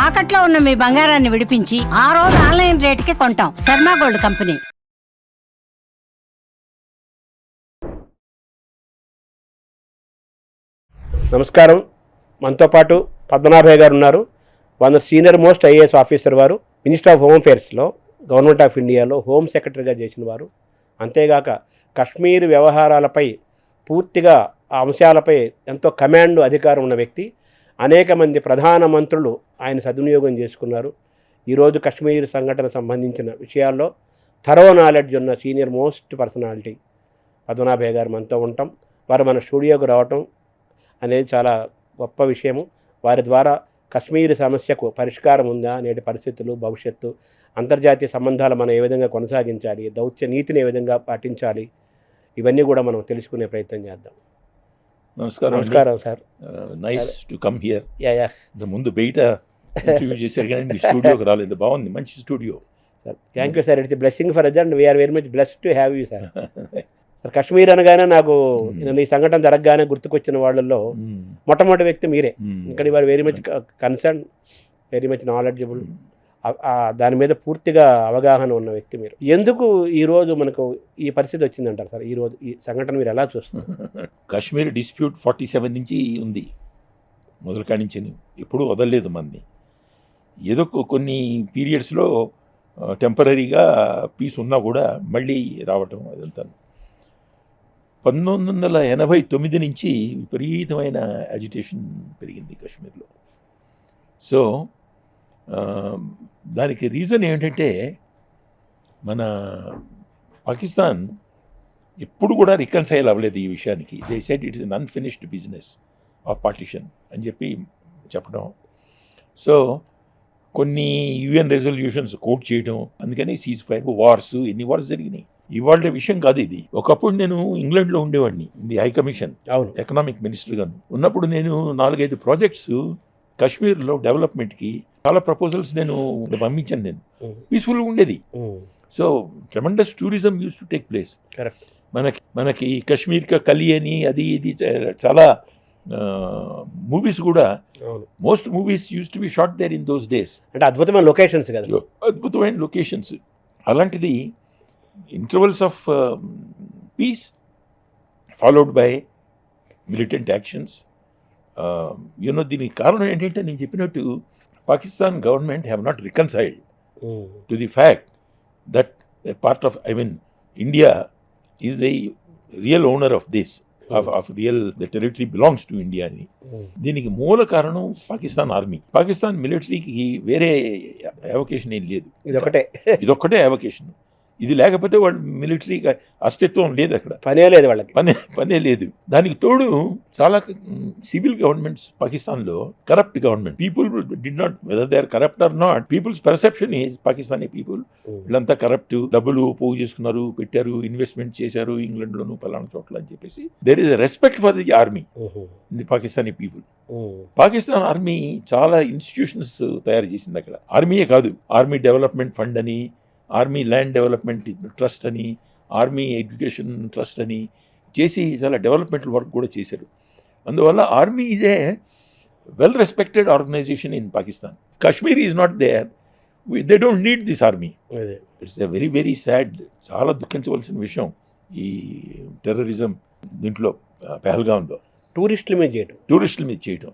తాకట్లో ఉన్న మీ బంగారాన్ని విడిపించి ఆ రోజు ఆన్లైన్ రేటుకి కొంటాం. Sharma gold company. నమస్కారం. మనతో పాటు పద్మనాభయ్య గారు ఉన్నారు. మన సీనియర్ మోస్ట్ ఐఏఎస్ ఆఫీసర్ వారు. మినిస్టర్ ఆఫ్ హోమ్ అఫేర్స్లో గవర్నమెంట్ ఆఫ్ ఇండియాలో హోమ్ సెక్రటరీగా చేసిన వారు. అంతేగాక కశ్మీర్ వ్యవహారాలపై పూర్తిగా ఆ అంశాలపై ఎంతో కమాండ్ అధికారం ఉన్న వ్యక్తి. అనేక మంది ప్రధానమంత్రులు ఆయన సద్వినియోగం చేసుకున్నారు. ఈరోజు కశ్మీర్ సంఘటన సంబంధించిన విషయాల్లో థరో నాలెడ్జ్ ఉన్న సీనియర్ మోస్ట్ పర్సనాలిటీ పద్మనాభయ్య గారు మనతో ఉంటాం. వారు మన స్టూడియోకి రావటం అనేది చాలా గొప్ప విషయము. వారి ద్వారా కశ్మీర్ సమస్యకు పరిష్కారం ఉందా, నేటి పరిస్థితులు, భవిష్యత్తు, అంతర్జాతీయ సంబంధాలు మనం ఏ విధంగా కొనసాగించాలి, దౌత్య నీతిని ఏ విధంగా పాటించాలి, ఇవన్నీ కూడా మనం తెలుసుకునే ప్రయత్నం చేద్దాం. నమస్కారం sir. Nice to come here. Yeah ముందు బయట ఇంటర్వ్యూ చేశారు కానీ మీ స్టూడియోకి రాలేదు. బాగుంది, మంచి studio sir. Thank you sir. It's blessing for us and we are very much blessed to have you sir. Sir, Kashmir అనగానే నాకు ఈ సంఘటన జరగగానే గుర్తుకొచ్చిన వాళ్ళల్లో మొట్టమొదటి వ్యక్తి మీరే. ఇంకా వారు very much concern, very much knowledgeable, దాని మీద పూర్తిగా అవగాహన ఉన్న వ్యక్తి మీరు. ఎందుకు ఈరోజు మనకు ఈ పరిస్థితి వచ్చిందంటారు సార్? ఈరోజు ఈ సంఘటన మీరు ఎలా చూస్తారు? కాశ్మీర్ డిస్ప్యూట్ 47 నుంచి ఉంది, మొదలు కానించి ఎప్పుడూ వదలలేదు మనని. ఏదో కొన్ని పీరియడ్స్లో టెంపరీగా పీస్ ఉన్నా కూడా మళ్ళీ రావటం అదంతా. 1989 నుంచి విపరీతమైన అజిటేషన్ పెరిగింది కాశ్మీర్లో. సో దానికి రీజన్ ఏంటంటే మన పాకిస్తాన్ ఎప్పుడు కూడా రికన్సైల్ అవ్వలేదు ఈ విషయానికి. They said it is an unfinished business of partition అని చెప్పడం. సో కొన్ని యుఎన్ రెజల్యూషన్స్ కోట్ చేయడం, అందుకని సీజ్ ఫైర్, వార్స్, ఎన్ని వార్స్ జరిగినాయి. ఇవాళ విషయం కాదు ఇది. ఒకప్పుడు నేను ఇంగ్లాండ్లో ఉండేవాడిని, ది హై కమిషన్ ఎకనామిక్ మినిస్టర్గా ఉన్నప్పుడు నేను 4-5 ప్రాజెక్ట్స్ కాశ్మీర్లో డెవలప్మెంట్కి చాలా ప్రపోజల్స్ నేను పంపించాను. నేను పీస్ఫుల్గా ఉండేది. So tremendous tourism use to take place. Correct. మనకి కాశ్మీర్ కా కలి అని అది ఇది చాలా మూవీస్ కూడా, most movies used to be shot there in those days. అంటే అద్భుతమైన లొకేషన్స్ కదా, అద్భుతమైన లొకేషన్స్. అలాంటిది intervals of peace followed by militant actions. దీనికి కారణం ఏంటంటే నేను చెప్పినట్టు Pakistan government have not reconciled to the fact that a part of India is the real owner of this, of real the territory belongs to India అని. దీనికి మూల కారణం Pakistan army. Pakistan మిలిటరీకి వేరే అవకేషన్ ఏం లేదు, ఇదొక్కటే అవకేషన్. ఇది లేకపోతే వాళ్ళు మిలిటరీగా అస్తిత్వం లేదు, అక్కడ పనే లేదు, వాళ్ళకి పనే లేదు. దానికి తోడు చాలా సివిల్ గవర్నమెంట్స్ పాకిస్తాన్లో corrupt government. People did not, whether they are corrupt or not, people's perception is Pakistani people వీళ్ళంతా కరప్ట్, డబ్బులు పోగు చేసుకున్నారు, పెట్టారు, ఇన్వెస్ట్మెంట్ చేశారు ఇంగ్లాండ్లోను పలానా చోట్ల అని చెప్పేసి. There is respect for the army in the Pakistani people. Pakistan army చాలా ఇన్స్టిట్యూషన్స్ తయారు చేసింది అక్కడ. ఆర్మీయే కాదు, ఆర్మీ డెవలప్మెంట్ ఫండ్ అని, ఆర్మీ ల్యాండ్ డెవలప్మెంట్ ట్రస్ట్ అని, ఆర్మీ ఎడ్యుకేషన్ ట్రస్ట్ అని చేసి చాలా డెవలప్మెంట్ వర్క్ కూడా చేశారు. అందువల్ల army is a well respected organisation in Pakistan. Kashmir is not there, they don't need this army. It's a very very sad, చాలా దుఃఖించవలసిన విషయం ఈ టెర్రరిజం దీంట్లో పెహల్గాంలో టూరిస్టుల మీద చేయటం.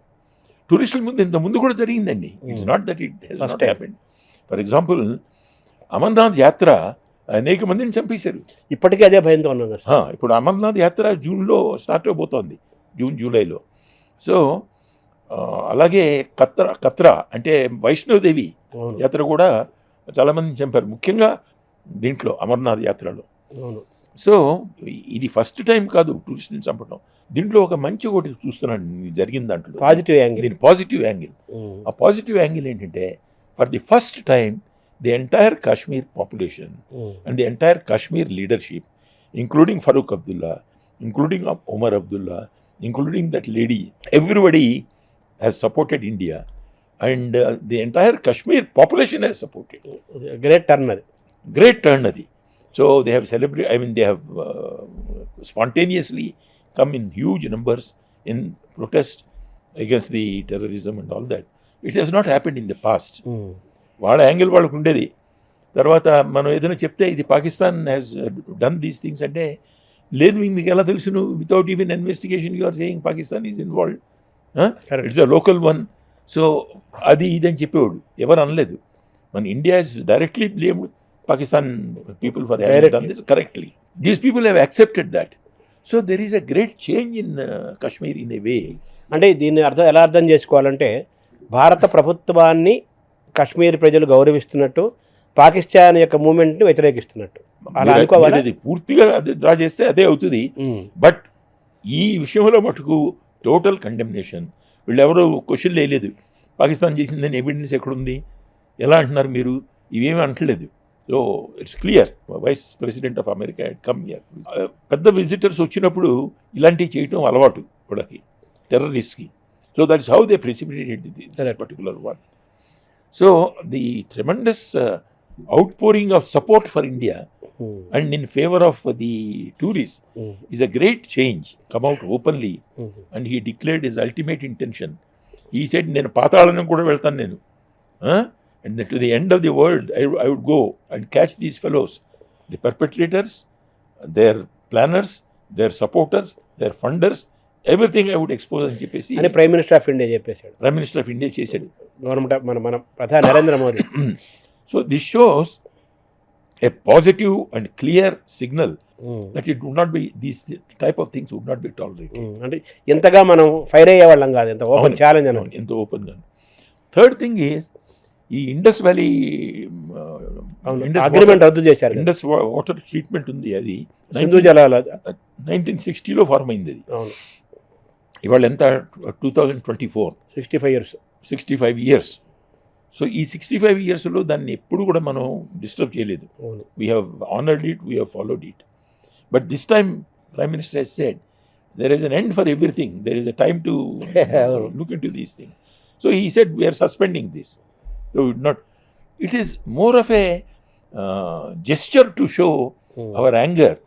టూరిస్టుల మీద ఇంత ముందు కూడా జరిగిందండి. It's not that it has not happened. For example Amarnath యాత్ర అనేక మందిని చంపేశారు. ఇప్పటికీ అదే భయంతో ఉన్నాను. ఇప్పుడు అమర్నాథ్ యాత్ర జూన్లో స్టార్ట్ అవబోతోంది, జూలైలో. సో అలాగే కత్రా అంటే వైష్ణోదేవి యాత్ర కూడా చాలామందిని చంపారు, ముఖ్యంగా దీంట్లో అమర్నాథ్ యాత్రలో. సో ఇది ఫస్ట్ టైం కాదు టూరిస్ట్ని చంపడం. దీంట్లో ఒక మంచి ఒకటి చూస్తున్నాను జరిగిన దాంట్లో, పాజిటివ్ యాంగిల్. దీని పాజిటివ్ యాంగిల్. ఆ పాజిటివ్ యాంగిల్ ఏంటంటే, for the first time the entire Kashmir population and the entire Kashmir leadership, including Farooq Abdullah, including Omar Abdullah, including that lady, everybody has supported India, and the entire Kashmir population has supported. Great turn adi. So they have celebrated, they have spontaneously come in huge numbers in protest against the terrorism and all that. It has not happened in the past. వాళ్ళ angle వాళ్ళకు ఉండేది. తర్వాత మనం ఏదైనా చెప్తే ఇది Pakistan has done these things అంటే, లేదు మీకు ఎలా తెలుసును, without even investigation you are saying Pakistan is involved, it's a local one. So అది ఇదని చెప్పేవాడు, ఎవరు అనలేదు. మన India is directly blamed Pakistan people for having done this correctly. These people have accepted that. So there is a great change in Kashmir in a way. అంటే దీన్ని ఎలా అర్థం చేసుకోవాలంటే, భారత ప్రభుత్వాన్ని కశ్మీర్ ప్రజలు గౌరవిస్తున్నట్టు, పాకిస్తాన్ యొక్క మూమెంట్ని వ్యతిరేకిస్తున్నట్టు అలా అనుకోవాలి. అది పూర్తిగా డ్రా చేస్తే అదే అవుతుంది. బట్ ఈ విషయంలో మటుకు టోటల్ కండెమ్నేషన్. వీళ్ళు ఎవరో క్వశ్చన్ వేయలేదు, పాకిస్తాన్ చేసిందని ఎవిడెన్స్ ఎక్కడుంది, ఎలా అంటున్నారు మీరు, ఇవేమీ అంటలేదు. So it's clear. Vice president of America had come here. పెద్ద విజిటర్స్ వచ్చినప్పుడు ఇలాంటివి చేయటం అలవాటు వాళ్ళకి, టెర్రరిస్ట్కి. So that is how they precipitated this particular one. So the tremendous outpouring of support for India and in favor of the tourists is a great change. Come out openly and he declared his ultimate intention. He said, నేను పాతాళానికి కూడా వెళ్తాను నేను, and to the end of the world I would go and catch these fellows, the perpetrators, their planners, their supporters, their funders, everything I would expose అని చెప్పేసి అని prime minister of India చెప్పేశాడు. Prime minister of India చేశాడు, government మన ప్రధాని Narendra Modi. So this shows a positive and clear signal that it would not be, these type of things would not be tolerated. అంటే ఎంతగా మనం ఫైర్ అయ్యేవాళ్ళం కాదు, ఎంత open challenge అని, ఎంత ఓపెన్గా. థర్డ్ థింగ్ ఈజ్ ఈ ఇండస్ వ్యాలీ అగ్రిమెంట్ రద్దు చేశారు. ఇండస్ వాటర్ ట్రీట్మెంట్ ఉంది, అది సింధు జలాల 1960లో ఫార్మ్ అయింది. అది ఇవాళ ఎంత 2024, 65 years. సో ఈ 65 yearsలో దాన్ని ఎప్పుడు కూడా మనం డిస్టర్బ్ చేయలేదు. We have honoured it, we have followed it. But this time prime minister has said there is an end for everything, there is a time to look into these things. So he said we are suspending this. So it is more of a gesture to show our anger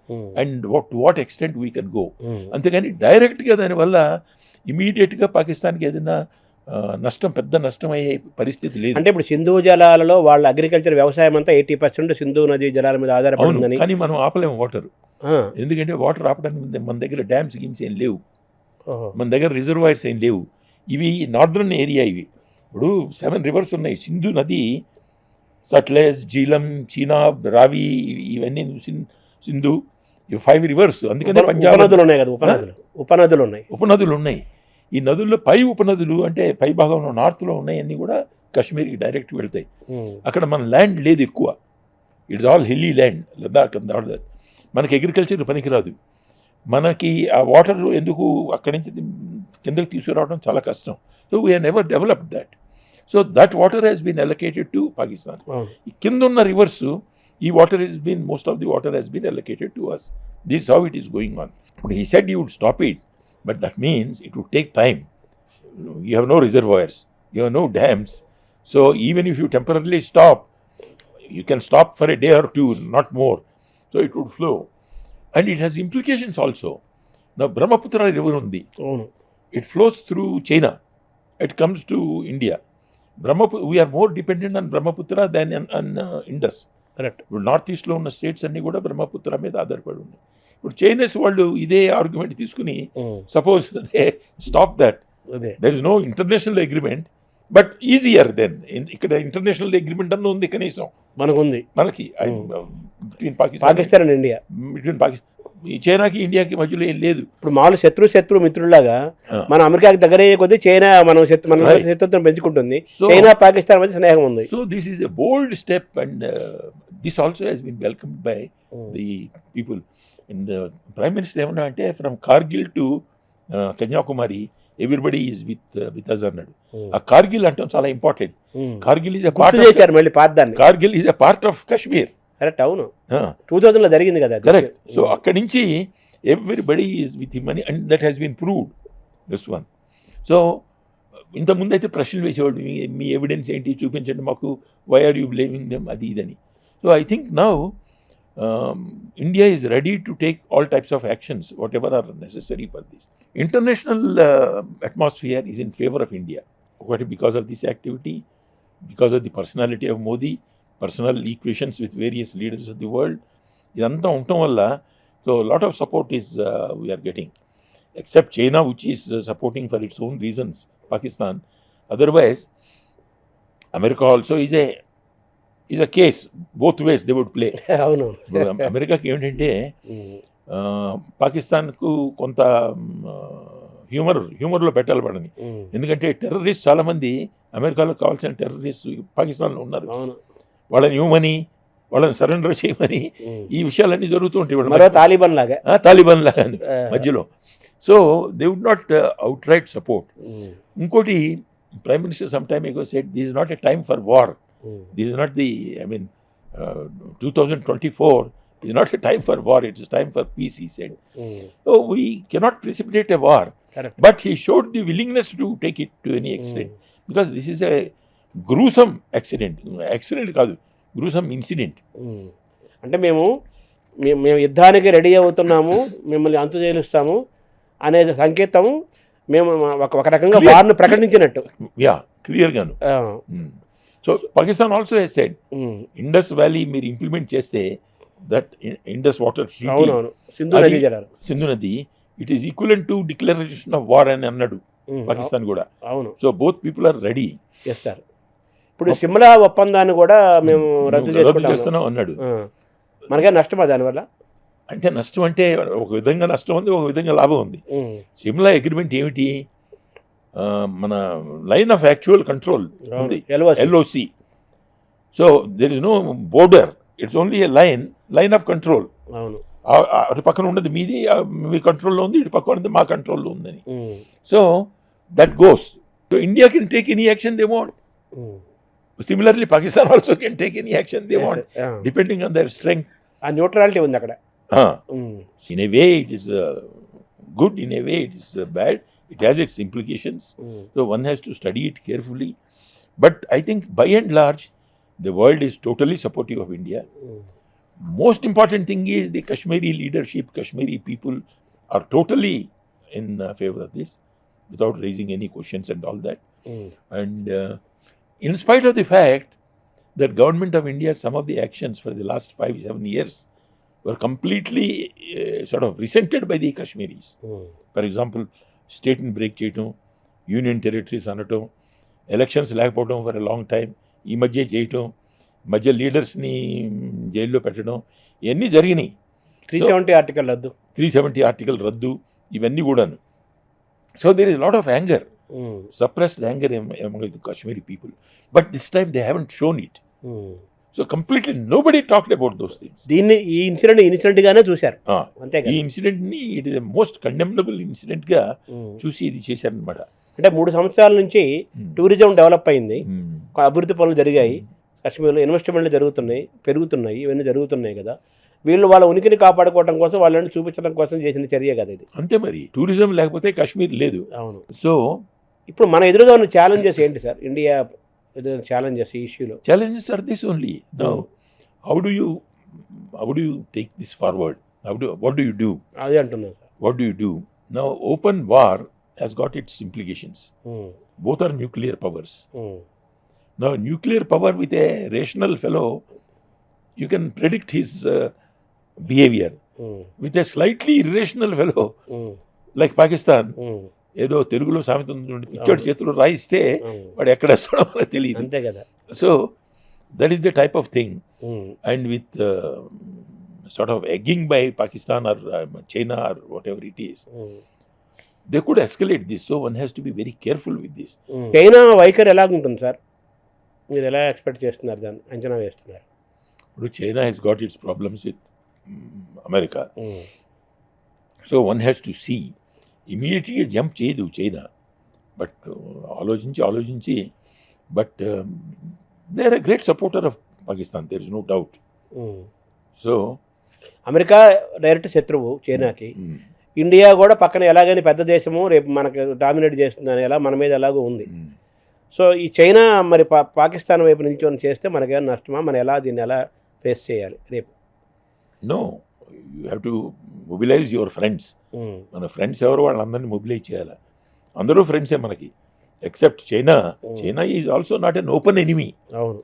and what extent we can go. అంతేగాని డైరెక్ట్గా దానివల్ల ఇమీడియట్గా పాకిస్తాన్కి ఏదైనా నష్టం, పెద్ద నష్టం అయ్యే పరిస్థితి లేదు. అంటే ఇప్పుడు సింధు జలాలలో వాళ్ళ అగ్రికల్చర్ వ్యవసాయం అంతా 80% సింధు నది జలాల మీద ఆధారపడిందని. కానీ మనం ఆపలేము వాటర్, ఎందుకంటే వాటర్ ఆపడానికి మన దగ్గర డ్యామ్స్ గిమ్స్ ఏం లేవు, మన దగ్గర రిజర్వాయర్స్ ఏం లేవు. ఇవి నార్దర్న్ ఏరియా. ఇవి ఇప్పుడు 7 rivers ఉన్నాయి. సింధు నది, సట్లెజ్, జీలం, చీనాబ్, రావి, ఇవన్నీ సింధు, ఇవి 5 rivers. అందుకనే పంజాబ్ నదులు ఉన్నాయి కదా, ఉపనదులు ఉన్నాయి. ఈ నదుల్లో పై ఉపనదులు అంటే పై భాగంలో నార్త్లో ఉన్నాయన్నీ కూడా కాశ్మీర్కి డైరెక్ట్ వెళ్తాయి. అక్కడ మన ల్యాండ్ లేదు ఎక్కువ, it's all hilly land, Ladakh అంతా. మనకి అగ్రికల్చర్ పనికిరాదు. మనకి ఆ వాటర్ ఎందుకు అక్కడి నుంచి కిందకి తీసుకురావడం చాలా కష్టం. So we have never developed that. So that water has been allocated to Pakistan. కింద ఉన్న రివర్స్, ఈ water is been, most of the water has been allocated to us. This how it is going on. He said he would stop it, but that means it would take time. You have no reservoirs, you have no dams. So even if you temporarily stop, you can stop for a day or two, not more. So it would flow. And it has implications also. Now Brahmaputra river undi, it flows through China, it comes to India. We are more dependent on Brahmaputra than on Indus. Correct. North ఈస్ట్లో ఉన్న states అన్నీ కూడా బ్రహ్మపుత్ర మీద ఆధారపడి ఉన్నాయి. ఇప్పుడు Chinese వాళ్ళు ఇదే ఆర్గ్యుమెంట్ తీసుకుని, suppose they stop that, there is no international agreement, but easier than. ఇక్కడ ఇంటర్నేషనల్ అగ్రిమెంట్ అన్న ఉంది, కనీసం మనకి between Pakistan and India, between ఈ చైనాకి ఇండియాకి మధ్యలో ఏం లేదు. ఇప్పుడు మామూలు శత్రు మిత్రులాగా మన అమెరికాకి దగ్గర అయ్యే కొద్దీ చైనా మన శత్రుత్వం పెంచుకుంటుంది, చైనా పాకిస్తాన్ మధ్య స్నేహం ఉంది. So this is a bold step and this also has been welcomed by the people. And prime minister ఏమన్నా అంటే, from Kargil to Kanyakumari everybody is with us అన్నాడు. ఆ కార్గిల్ అంటే చాలా important. Kargil is Kargil is a part of Kashmir. Correct, అవును, 2000లో జరిగింది కదా. కరెక్ట్. సో అక్కడి నుంచి ఎవ్రీబడి ఈజ్ విత్ హిమ్ అని, and that has been proved, this one. So ఇంతకుముందు అయితే ప్రశ్నలు వేసేవాడు, మీ ఎవిడెన్స్ ఏంటి చూపించండి మాకు, why are you blaming them, అది ఇదని. So I think now India is ready to take all types of actions, whatever are necessary for this. International atmosphere is in favor of India. ఒకటి because of this activity, because of the personality of Modi, personal equations with various leaders of the world. ఇదంతా ఉండటం వల్ల so a lot of support is we are getting, except China, which is supporting for its own reasons Pakistan. Otherwise, America also is a case, both ways they would play. అవును. అమెరికాకి ఏంటంటే పాకిస్తాన్కు కొంత హ్యూమర్లో పెట్టాలి పడని, ఎందుకంటే టెర్రరిస్ట్ చాలామంది అమెరికాలో కావాల్సిన టెర్రరిస్ట్ పాకిస్తాన్లో ఉన్నారు. అవును. వాళ్ళని ఇవ్వమని, వాళ్ళని సరెండర్ చేయమని ఈ విషయాలన్నీ జరుగుతూ ఉంటాయి మరో తాలిబాన్ లాగా. తాలిబాన్ లాగా మధ్యలో. సో దే వుడ్ నాట్ అవుట్ రైట్ సపోర్ట్. ఇంకోటి, prime minister some time ago said this is not a time for war. This is not the, 2024 is not a time for war, it is time for peace, he said. So we cannot precipitate a war. Correct. But he showed the willingness to take it to any extent, because this is a gruesome accident కాదు, gruesome incident. అంటే మేము యుద్ధానికి ready అవుతున్నాము, మిమ్మల్ని అంతు చేలుస్తాము అనే సంకేతం మేము ఒక రకంగా వార్ను ప్రకటించినట్టు. క్లియర్గాను. So Pakistan also has said, Indus valley మీరు ఇంప్లిమెంట్ చేస్తే, దట్ ఇండస్ వాటర్ సింధు నది it is equivalent to declaration of war అని అన్నాడు పాకిస్తాన్ కూడా. అవును. So both people are ready. Yes sir. ఇప్పుడు సిమ్లా ఒప్పందాన్ని కూడా మేము రద్దు చేస్తున్నాం అన్నాడు. మనకే నష్టమా దానివల్ల? అంటే నష్టం అంటే ఒక విధంగా నష్టం ఉంది, ఒక విధంగా లాభం ఉంది. సిమ్లా అగ్రిమెంట్ ఏమిటి, మన లైన్ ఆఫ్ యాక్చువల్ కంట్రోల్ ఉంది, LOC. So there is no border, it's only a line of control. అవును. అటు పక్కన ఉన్నది మీది, మీ కంట్రోల్లో ఉంది, ఇటు పక్కన ఉన్నది మా కంట్రోల్లో ఉందని. So that goes. So India can take any action they want. Similarly Pakistan also can take any action they want, depending on their strength. ఆ న్యూట్రాలిటీ ఉంది అక్కడ. In a way it is good, in a way it is bad. It has its implications. So one has to study it carefully. But I think by and large the world is totally supportive of India. Most important thing is the Kashmiri leadership, Kashmiri people are totally in favor of this, without raising any questions and all that. And in spite of the fact that government of India, some of the actions for the last 5-7 years were completely sort of resented by the Kashmiris. For example, state and break చేయటం, union territories అనటం, elections లేకపోవడం for a long time, ఈ మధ్య చేయటం, మధ్య లీడర్స్ని జైల్లో పెట్టడం, ఇవన్నీ జరిగినాయి. 370 ఆర్టికల్ రద్దు, ఇవన్నీ కూడాను. So there is lot of anger, suppressed anger among the Kashmiri people. But this time they haven't shown it. So completely nobody talked about those things. దీన్ని ఈ ఇన్సిడెంట్ గానే చూశారు. అంతే కదా. ఈ ఇన్సిడెంట్ ని it is most condemnable incident గా చూసి ఇది చేశారనమాట. అంటే 3 సంవత్సరాల నుంచి టూరిజం డెవలప్ అయింది, అభివృద్ధి పనులు జరిగాయి, కాశ్మీర్లో ఇన్వెస్ట్మెంట్లు పెరుగుతున్నాయి, ఇవన్నీ జరుగుతున్నాయి కదా. వీళ్ళు వాళ్ళ ఉనికిని కాపాడుకోవడం కోసం, వాళ్ళని చూపించడం కోసం చేసిన చర్య కదా ఇది. అంతే మరి, టూరిజం లేకపోతే కాశ్మీర్ లేదు. అవును. సో ఇప్పుడు మన ఎదురుగా ఉన్న ఛాలెంజెస్ ఏంటి సార్? ఇండియా challenges, ఈ ఇష్యూలో challenges are this only. Now how do you take this forward? What do you do? అదే అంటున్నాను sir. What do you do? Now open war has got its implications. Both are nuclear powers. Now nuclear power with a rational fellow, you can predict his behavior. With a slightly irrational fellow like Pakistan, ఏదో తెలుగులో సామెత ఉంది, పిచ్చోడి చేతులు రాయిస్తే వాడు ఎక్కడ వేస్తాడో మనకు తెలియదు. అంతే కదా. So that is the type of thing. And with sort of egging by Pakistan or China or whatever it is, they could escalate this. So one has to be very careful with this. China వైఖరి ఎలాగుంటుంది sir? మీరు ఎలా expect చేస్తున్నారు, దాన్ని అంచనా వేస్తున్నారు? ఇప్పుడు China has got its problems with America. So one has to see. ఇమీడియట్గా జంప్ చేయదు చైనా, బట్ ఆలోచించి but they are a great supporter of Pakistan, there is no doubt. So America direct శత్రువు చైనాకి, ఇండియా కూడా పక్కన ఎలాగైనా పెద్ద దేశము, రేపు మనకు డామినేట్ చేస్తుందని ఎలా మన మీద ఎలాగో ఉంది. సో ఈ చైనా మరి పాకిస్తాన్ వైపు నుంచి చేస్తే మనకేమైనా నష్టమా? మనం దీన్ని ఎలా ఫేస్ చేయాలి రేపు? No, you have to mobilize your friends. మన ఫ్రెండ్స్ ఎవరు, వాళ్ళందరినీ మొబిలైజ్ చేయాలి. అందరూ ఫ్రెండ్సే మనకి. Except China. Mm. China is also not an open enemy, అవును,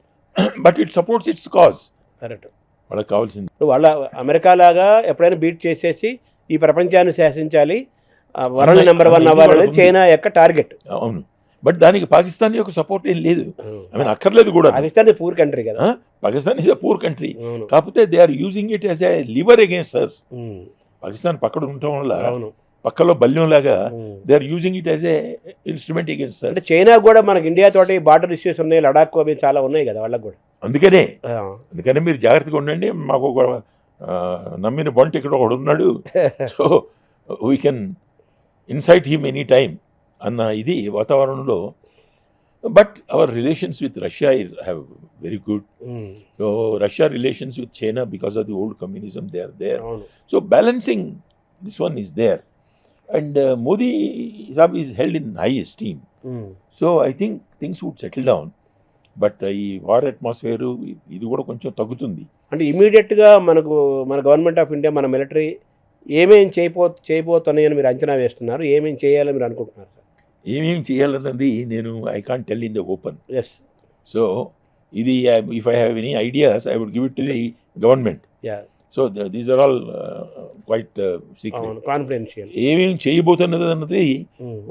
but it supports its cause. Correct. వాళ్ళకి కావాల్సింది. ఇప్పుడు వాళ్ళ అమెరికా లాగా ఎప్పుడైనా బీట్ చేసేసి ఈ ప్రపంచాన్ని శాసించాలి, వరల్డ్ నెంబర్ 1 అవ్వాలనేది చైనా యొక్క టార్గెట్. అవును, బట్ దానికి పాకిస్తాన్ యొక్క సపోర్ట్ ఏం లేదు. ఐ మీన్ అక్కర్లేదు కూడా. పాకిస్తాన్ పూర్ కంట్రీ కదా. Pakistan is a poor country, అవును. కాకపోతే they are using it as a lever against us. Um, Pakistan పక్కన ఉండటం వల్ల అవును. పక్కలో బల్యం లాగా um. They are using it as an instrument against అంటే అస్. చైనా కూడా మనకి ఇండియా తోటి బార్డర్ ఇష్యూస్ ఉన్నాయి, లడాక్ అవి చాలా ఉన్నాయి కదా వాళ్ళకి కూడా. అందుకనే మీరు జాగ్రత్తగా ఉండండి. మాకు ఒక నమ్మిన బంట్ ఇక్కడ ఒకడు ఉన్నాడు, so we can incite him any time అన్న ఇది వాతావరణంలో. But our relations with Russia have very good. Um, so Russia relations with China because of the old communism they are there. అవును. So balancing this one is there, and Modi sahab is held in high esteem. Um, so I think things would settle down. But ఈ war atmosphere ఇది కూడా కొంచెం తగ్గుతుంది. అంటే ఇమీడియట్గా మన government of India, మన మిలిటరీ ఏమేం చేయబోతున్నాయని మీరు అంచనా వేస్తున్నారు, ఏమేం చేయాలని మీరు అనుకుంటున్నారు? ఏమేమి చేయాలన్నది నేను I can't tell in the open. Yes. So ఇది if I have any ideas I would give it to the government. Yeah. So these are all quite secret. అవును, కాన్ఫిడెన్షియల్. ఏమేమి చేయబోతున్నది అన్నది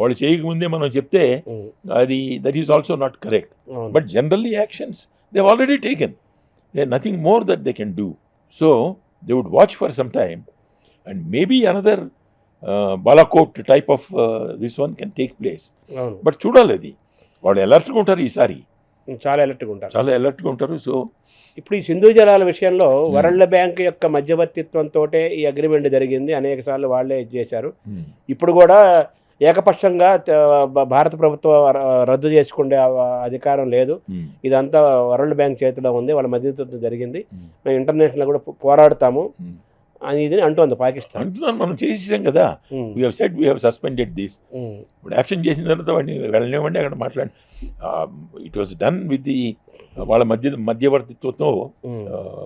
వాళ్ళు చేయకముందే మనం చెప్తే అది that is also not correct. But generally actions they already taken, they nothing more that they can do. So they would watch for some time and maybe another Balakot type of this one can take place. అవును, but చూడాలి, అది వాళ్ళు అలర్ట్గా ఉంటారు ఈసారి, చాలా అలర్ట్గా ఉంటారు, చాలా అలర్ట్గా ఉంటారు. సో ఇప్పుడు ఈ సింధు జలాల విషయంలో వరల్డ్ బ్యాంక్ యొక్క మధ్యవర్తిత్వంతో ఈ అగ్రిమెంట్ జరిగింది, అనేక సార్లు వాళ్ళే చేశారు. ఇప్పుడు కూడా ఏకపక్షంగా భారత ప్రభుత్వం రద్దు చేసుకునే అధికారం లేదు, ఇదంతా వరల్డ్ బ్యాంక్ చేతిలో ఉంది, వాళ్ళ మధ్యవర్తిత్వం జరిగింది, మేము ఇంటర్నేషనల్ కూడా పోరాడతాము అని ఇది అంటోంది పాకిస్తాన్. అంటున్నాను, మనం చేసేసాం కదా, we have said we have suspended this. ఇప్పుడు యాక్షన్ చేసిన తర్వాత వాడిని వెళ్ళనివ్వండి, అక్కడ మాట్లాడి. It was done with the వాళ్ళ మధ్యవర్తిత్వంతో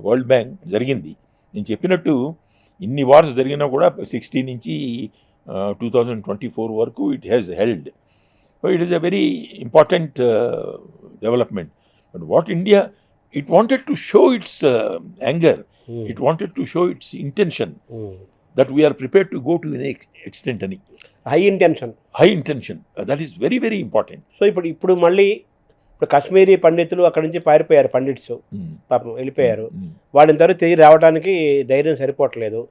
వరల్డ్ బ్యాంక్ జరిగింది. నేను చెప్పినట్టు ఇన్ని వార్స్ జరిగినా కూడా 60 నుంచి 2024 వరకు it has held. So it is a very important development. But what India, it wanted to show it's anger, it wanted to show its intention that we are prepared to go to the next extent ani. high intention, that is very very important. So ఇప్పుడు మళ్ళీ కాశ్మీరీ పండితులు అక్కడి నుంచి పారిపోయారు, pundits పాపం వెళ్ళిపోయారు, వాళ్ళు ఇంతవరకు తిరిగి రావడానికి ధైర్యం సరిపోవట్లేదు.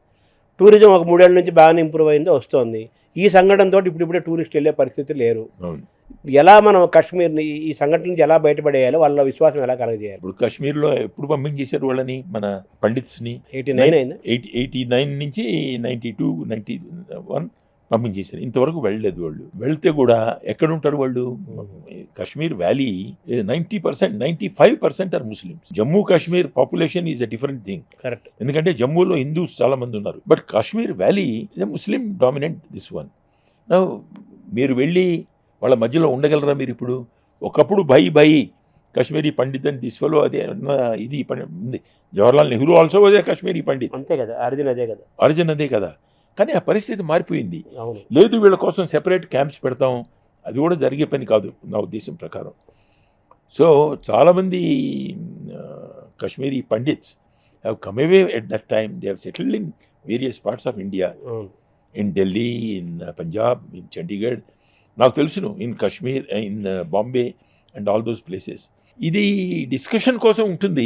టూరిజం ఒక 3 ఏళ్ళ నుంచి బాగానే ఇంప్రూవ్ అయిందో వస్తుంది. ఈ సంఘటనతో ఇప్పుడిప్పుడే టూరిస్ట్ వెళ్ళే పరిస్థితి లేరు. ఎలా మనం కాశ్మీర్ని ఈ సంఘటన నుంచి ఎలా బయటపడేయాలి, వాళ్ళ విశ్వాసం ఎలా కలగజేయాలి? ఇప్పుడు కాశ్మీర్లో ఎప్పుడు పంపించేశారు వాళ్ళని, మన పండిత్స్ని? 89 అయింది. 89 నుంచి 92, 91 పంపించేశారు. ఇంతవరకు వెళ్ళలేదు వాళ్ళు. వెళ్తే కూడా ఎక్కడుంటారు వాళ్ళు? Kashmir valley 90%, 95% are Muslims. Jammu Kashmir population is a different thing. Correct. ఎందుకంటే జమ్మూలో హిందూస్ చాలా మంది ఉన్నారు, but Kashmir valley is Muslim dominant this one. మీరు వెళ్ళి వాళ్ళ మధ్యలో ఉండగలరా మీరు? ఇప్పుడు ఒకప్పుడు భై కాశ్మీరీ పండిత్ అని దిస్వలో అదే ఇది ఉంది. జవహర్లాల్ నెహ్రూ ఆల్సో అదే కాశ్మీరీ పండిత్. అంతే కదా, అర్జున్ అదే కదా. కానీ ఆ పరిస్థితి మారిపోయింది. అవును. లేదు వీళ్ళ కోసం సెపరేట్ క్యాంప్స్ పెడతాం, అది కూడా జరిగే పని కాదు నా ఉద్దేశం ప్రకారం. సో చాలామంది Kashmiri pandits have come away at that time. They have settled in various parts of India, in Delhi, in Punjab, in Chandigarh, నాకు తెలుసును, in Kashmir, in Bombay and all those places. ఇది డిస్కషన్ కోసం ఉంటుంది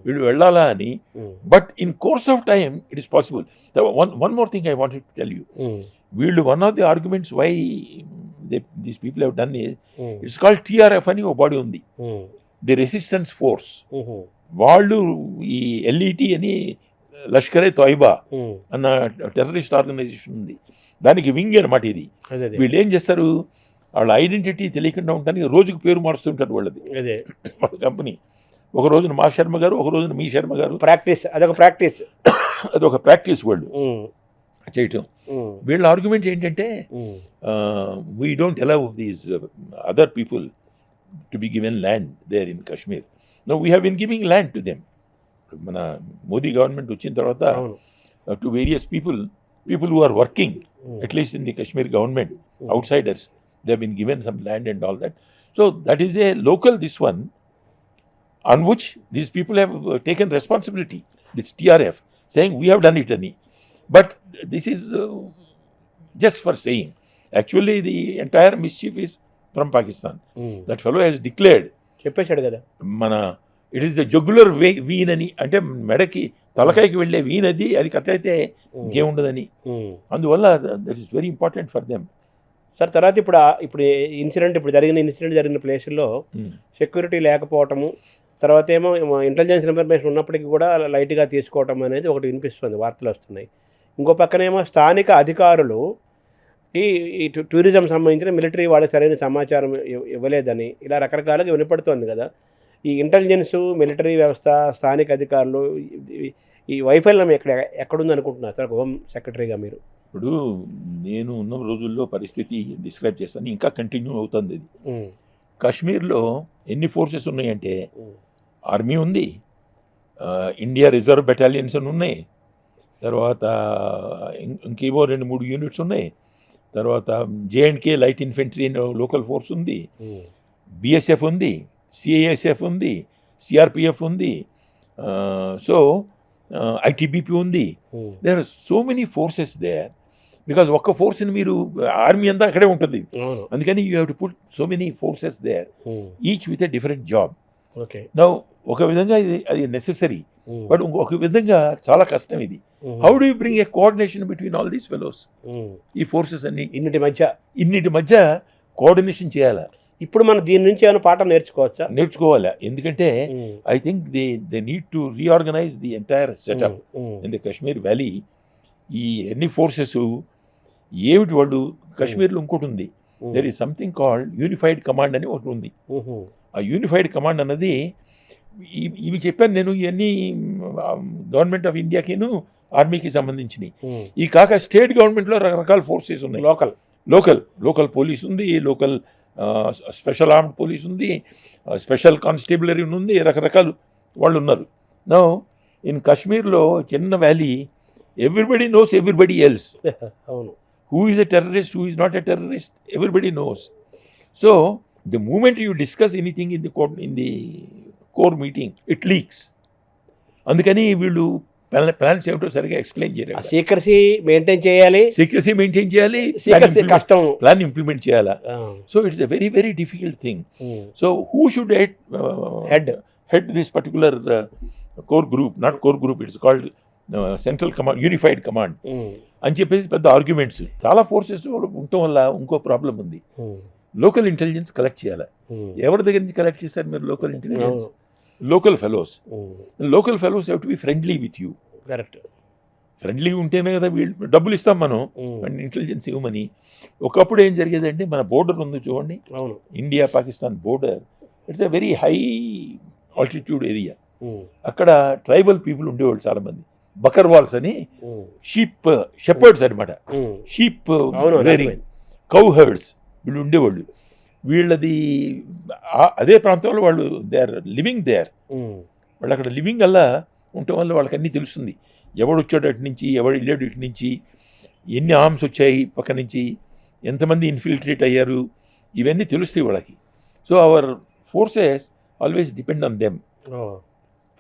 వీళ్ళు వెళ్ళాలా అని. But in course of time it is possible. One more thing I wanted to tell you. వీళ్ళు one of the arguments why these people have done it's called TRF అని ఒక body ఉంది, ది రెసిస్టెన్స్ ఫోర్స్. వాళ్ళు ఈ LET అని లష్కరే తోయిబా అన్న terrorist organisation ఉంది, దానికి వింగ్ అనమాట ఇది. వీళ్ళు ఏం చేస్తారు, వాళ్ళ ఐడెంటిటీ తెలియకుండా ఉండడానికి రోజుకు పేరు మారుస్తుంటారు వాళ్ళది. వాళ్ళ కంపెనీ ఒక రోజున మా శర్మ గారు, ఒక రోజున మీ శర్మ గారు. అదొక ప్రాక్టీస్ వాళ్ళు చేయటం. వీళ్ళ ఆర్గ్యుమెంట్ ఏంటంటే we don't allow these other people to be given land there in Kashmir. No we have been giving land to them. మన మోదీ గవర్నమెంట్ వచ్చిన తర్వాత to various people who are working at least in the Kashmir government, outsiders, They have been given some land and all that. So that is a local, this one, on which these people have taken responsibility, this TRF, saying we have done it, Ani. But this is just for saying. Actually, the entire mischief is from Pakistan. That fellow has declared, చెప్పేశాడు కదా. మన it is the జగ్యులర్ Wien అని, అంటే మెడకి తలకాయకి వెళ్ళే Wien అది cut అయితే ఇంకేముండదని. అందువల్ల that is very important for them. Sir తర్వాత ఇప్పుడు ఇప్పుడు జరిగిన ప్లేసుల్లో సెక్యూరిటీ లేకపోవటము, తర్వాత ఏమో ఇంటెలిజెన్స్ ఇన్ఫర్మేషన్ ఉన్నప్పటికీ కూడా లైట్గా తీసుకోవటం అనేది ఒకటి వినిపిస్తుంది, వార్తలు వస్తున్నాయి. ఇంకో పక్కనేమో స్థానిక అధికారులు ఈ టూరిజం సంబంధించిన మిలిటరీ వాళ్ళకి సరైన సమాచారం ఇవ్వలేదని ఇలా రకరకాలుగా వినపడుతోంది కదా. ఈ ఇంటెలిజెన్స్, మిలిటరీ వ్యవస్థ, స్థానిక అధికారులు ఈ వైఫల్యం ఎక్కడుంది అనుకుంటున్నారు సార్ హోమ్ సెక్రటరీగా మీరు? ఇప్పుడు నేను ఉన్న రోజుల్లో పరిస్థితి డిస్క్రైబ్ చేస్తాను, ఇంకా కంటిన్యూ అవుతుంది ఇది. కాశ్మీర్లో ఎన్ని ఫోర్సెస్ ఉన్నాయంటే, ఆర్మీ ఉంది, ఇండియా రిజర్వ్ బెటాలియన్స్ అని ఉన్నాయి, తర్వాత ఇంకేమో 2-3 యూనిట్స్ ఉన్నాయి, తర్వాత J and K light infantry local force ఉంది, బిఎస్ఎఫ్ ఉంది, సిఐఎస్ఎఫ్ ఉంది, సిఆర్పిఎఫ్ ఉంది, సో ఐటీబీపీ ఉంది. There are so many forces there, because ఒక్క ఫోర్స్ని మీరు ఆర్మీ అంతా అక్కడే ఉంటుంది, అందుకని you have to put so many forces there, each with a different job. Okay, now ఒక విధంగా అది నెసెసరీ, బట్ ఇంకొక విధంగా చాలా కష్టం ఇది. How do you bring A coordination between all these fellows? ఈ ఫోర్సెస్ అన్ని ఇన్నిటి మధ్య కోఆర్డినేషన్ చేయాలా? ఇప్పుడు మనం దీని నుంచి ఏమైనా పాఠం నేర్చుకోవాలా? ఎందుకంటే I think they need to reorganise the entire setup in the Kashmir valley. ఈ ఎన్ని ఫోర్సెస్ ఏమిటి వాళ్ళు, కాశ్మీర్లో ఇంకోటి ఉంది, there is something called unified command అని ఒకటి ఉంది. ఆ యూనిఫైడ్ కమాండ్ అన్నది ఇవి చెప్పాను నేను, ఇవన్నీ గవర్నమెంట్ ఆఫ్ ఇండియాకిను ఆర్మీకి సంబంధించినవి. ఈ కాక స్టేట్ గవర్నమెంట్లో రకరకాల ఫోర్సెస్ ఉన్నాయి. లోకల్ పోలీస్ ఉంది, లోకల్ స్పెషల్ ఆర్మ్డ్ పోలీస్ ఉంది, స్పెషల్ కానిస్టేబులరీ ఉంది, రకరకాలు వాళ్ళు ఉన్నారు. నౌ ఇన్ కాశ్మీర్లో చిన్న valley, everybody knows everybody else. అవును, who is a terrorist, who is not a terrorist, everybody knows. So the moment you discuss anything in the core meeting, it leaks. అందుకని వీళ్ళు plans ఏమిటో సరిగా explain చేయలేదు. Secrecy maintain చేయాలి, కష్టం, plan implement చేయాలా. So it's a very very difficult thing. So who should head this particular core group, not core group, it's called central command, unified command అని చెప్పేసి పెద్ద ఆర్గ్యుమెంట్స్. చాలా ఫోర్సెస్ ఉండటం వల్ల ఇంకో ప్రాబ్లం ఉంది, లోకల్ ఇంటెలిజెన్స్ కలెక్ట్ చేయాలి. ఎవరి దగ్గర నుంచి కలెక్ట్ చేశారు మీరు local intelligence? Local fellows have to be friendly with you. Correct, friendly ఉంటేనే కదా వీళ్ళు డబ్బులు ఇస్తాం మనం ఇంటెలిజెన్స్ ఇవ్వమని. ఒకప్పుడు ఏం జరిగేదంటే, మన బోర్డర్ ఉంది చూడండి, India Pakistan border, it's a very high altitude area. అక్కడ ట్రైబల్ పీపుల్ ఉండేవాళ్ళు చాలా మంది, బకర్వాల్స్ అని, షెపర్డ్స్ అనమాట, షీప్ రేరింగ్, కౌ హర్డ్స్, వీళ్ళు ఉండేవాళ్ళు. వీళ్ళది అదే ప్రాంతంలో వాళ్ళు దే ఆర్ లివింగ్ దేర్. వాళ్ళు అక్కడ లివింగ్ అలా ఉండటం వల్ల వాళ్ళకి అన్నీ తెలుస్తుంది, ఎవడు వచ్చాడు అటు నుంచి, ఎవడు వెళ్ళాడు ఇటు నుంచి, ఎన్ని ఆర్మ్స్ వచ్చాయి పక్క నుంచి, ఎంతమంది ఇన్ఫిల్ట్రేట్ అయ్యారు, ఇవన్నీ తెలుస్తాయి వాళ్ళకి. So our forces always depend on them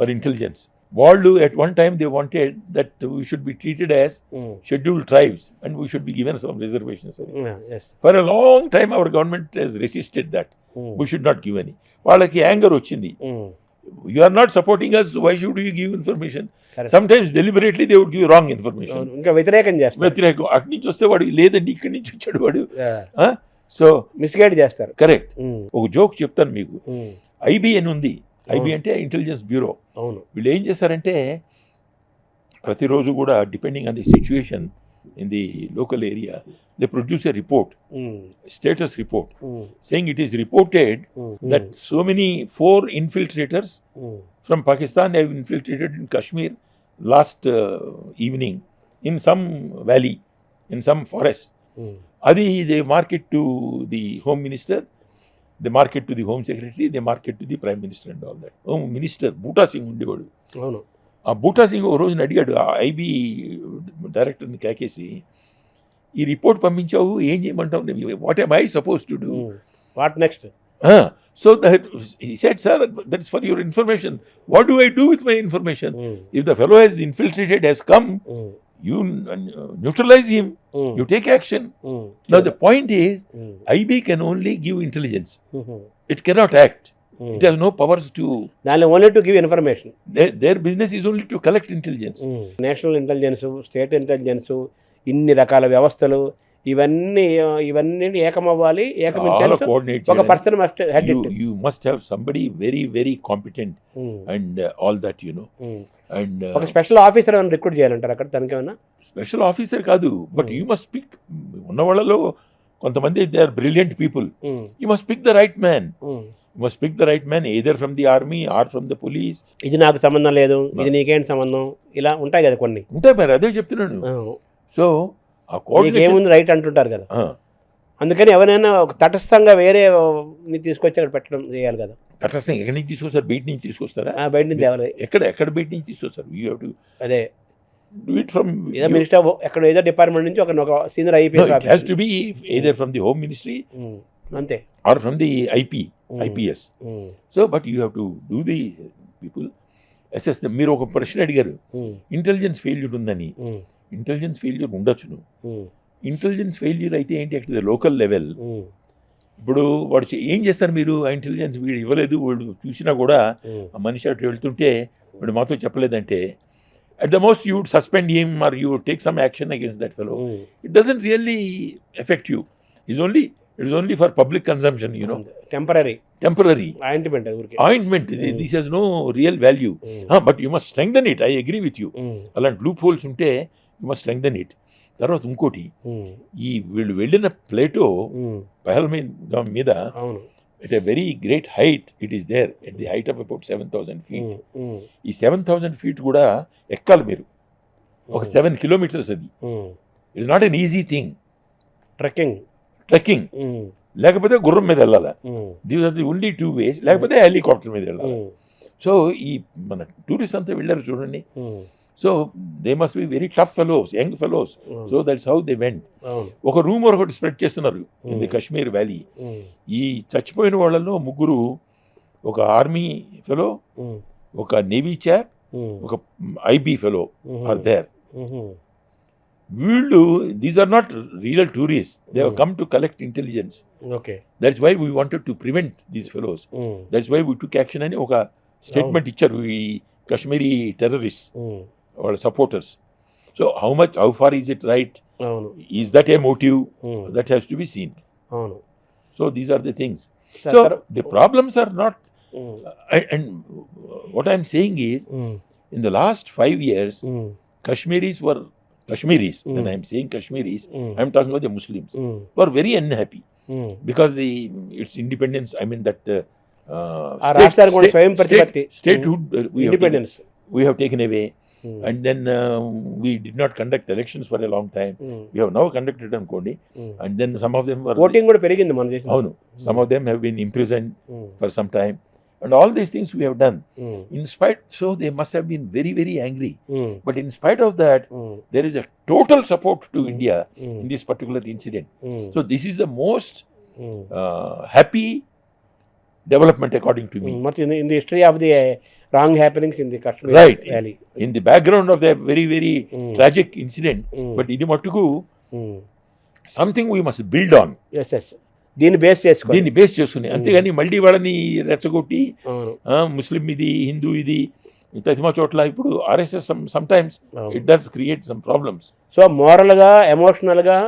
for intelligence. వాళ్ళు at one time they wanted that we should be treated as scheduled tribes and we should be given some reservations. Yes. For a long time our government has resisted that. We should not give any. వాళ్ళకి anger వచ్చింది, you are not supporting us, why should you give information? Correct. Sometimes deliberately they would give wrong information. ఇంకా వ్యతిరేకం అటు నుంచి వస్తే వాడు లేదండి ఇక్కడి నుంచి వచ్చాడు వాడు, సో మిస్గైడ్ చేస్తారు. కరెక్ట్. ఒక జోక్ చెప్తాను మీకు. ఐబీ అని ఉంది, ఐబీ అంటే ఇంటెలిజెన్స్ బ్యూరో. వీళ్ళు ఏం చేస్తారంటే, ప్రతిరోజు కూడా depending on the situation in the local area, they produce a report, status report, saying it is reported that so many 4 infiltrators from Pakistan have infiltrated in Kashmir last evening in some valley, in some forest. Adi they market to the Home Minister, they market to the Home Secretary, they market to the Prime Minister and all that. Home Minister Bhuta Singh ఉండేవాడు. ఆ బూటా సింగ్ ఓ రోజున అడిగాడు ఆ IB డైరెక్టర్ని కాకేసి, ఈ report పంపించావు, ఏం చేయమంటావు, what am I supposed to do? What next? So that he said, sir, that's for your information. What do I do with my information? If the fellow has infiltrated, has come, you neutralize him, you take action. Now the point is, IB can only give intelligence. It cannot act. It has no powers to. దానిలో only to give information. Their business is only to collect intelligence. National intelligence, state intelligence, ఇన్ని రకాల వ్యవస్థలు ఇవన్నీ ఏకమవ్వాలి. Coordinate. ఒక person must head it. You must have somebody very, very competent and all that, you know. And ఒక special officer ఏమైనా recruit చేయాలంటారు అక్కడ దానికి ఏమైనా? స్పెషల్ ఆఫీసర్ కాదు, బట్ యూ మస్ట్ పిక్. ఉన్న వాళ్ళలో కొంతమంది they are brilliant people. You must pick the right man. You must pick the right man either from the army or from the police. ఇది నాకు సంబంధం లేదు, ఇది నీకేంటి సంబంధం, ఇలా ఉంటాయి కదా కొన్ని. ఉంటాయి మరి, అదే చెప్తున్నాను. సో ఏముంది రైట్ అంటుంటారు కదా. అందుకని ఎవరైనా ఒక తటస్థంగా వేరే తీసుకొచ్చి అక్కడ పెట్టడం చేయాలి కదా. తటస్థం ఎక్కడి నుంచి తీసుకొస్తారు? బయట నుంచి తీసుకొస్తారా? బయట నుంచి తేవాలి. ఎక్కడ బయట నుంచి తీసుకొస్తారు? యూ హ్యావ్ టు అదే do it from ఏదో మినిస్టర్ ఎక్కడ ఏదో డిపార్ట్మెంట్ నుంచి ఒక senior IPS. It has to be either from the home ministry అంతే or from the IPS. So but you have to do the people assess them. మీరు ఒక ప్రశ్న అడిగారు, ఇంటెలిజెన్స్ ఫెయిల్యూర్ ఉందని. ఇంటెలిజెన్స్ ఫెయిల్యూర్ ఉండొచ్చును. ఇంటెలిజెన్స్ ఫెయిల్యూర్ అయితే ఏంటి, at the local level. ఇప్పుడు వాడు ఏం చేస్తారు, మీరు ఆ ఇంటెలిజెన్స్ వీడు ఇవ్వలేదు, వాడు చూసినా కూడా ఆ మనిషి అటు వెళ్తుంటే వాడు మాతో చెప్పలేదంటే, at the most you would suspend him or you would take some action against that fellow. It doesn't really affect you. It is only for public consumption, you know. Temporary ointment. This has no real value. But you must strengthen it. I agree with you. అలాంటి loop holes ఉంటే you must strengthen it. తర్వాత ఇంకోటి, ఈ వీళ్ళు వెళ్ళిన Plato Pahalgam మీద at a very great height, it is there at the height of about 7,000 feet. ఈ 7,000 feet కూడా ఎక్కాలి మీరు, ఒక 7 kilometers. అది it is not an easy thing. Trekking లేకపోతే గుర్రం మీద వెళ్ళాలా. These are the only 2 ways. లేకపోతే హెలికాప్టర్ మీద వెళ్ళాలి. సో ఈ మన టూరిస్ట్ అంతా వెళ్ళారు చూడండి. So they must be very tough fellows, young fellows. So that's how they went. ఒక రూమ్ ఒకటి స్ప్రెడ్ చేస్తున్నారు ఇన్ ది కాశ్మీర్ వ్యాలీ. ఈ చచ్చిపోయిన వాళ్ళలో 3 ఒక ఆర్మీ ఫెలో, ఒక నేవీ చాప్, ఒక ఐబీ ఫెలో ఆర్ దేర్. వీళ్ళు these are not real tourist. They have come to collect intelligence. That's why we wanted to prevent these fellows. That's why we took action అని ఒక statement ఇచ్చారు ఈ Kashmiri terrorist వాళ్ళ supporters. So how far is it right? Is that a motive? That has to be seen. So these are the things. So the problems are not. And what I'm saying is, in the last 5 years Kashmiris, when I am saying Kashmiris, I am talking about the Muslims, were very unhappy because its independence, I mean that statehood we have taken away. And then we did not conduct elections for a long time. We have now conducted anukondi. And then some of them were voting kuda perigindi mana desam. Avunu, some of them have been imprisoned for some time. And all these things we have done. In spite, so they must have been very, very angry. But in spite of that, there is a total support to India in this particular incident. So this is the most happy development according to me. Much in the history of the wrong happenings in the Kashmir Valley. In the background of the very, very tragic incident. But ఇది మట్టుకు something we must build on. Yes. దీన్ని base చేసుకుని అంతేగాని మళ్ళీ వాళ్ళని రెచ్చగొట్టి ముస్లిం ఇది, హిందూ ఇది, ప్రతిమా చోట్ల ఇప్పుడు RSS sometimes it does create some problems. So మోరల్గా, ఎమోషనల్గా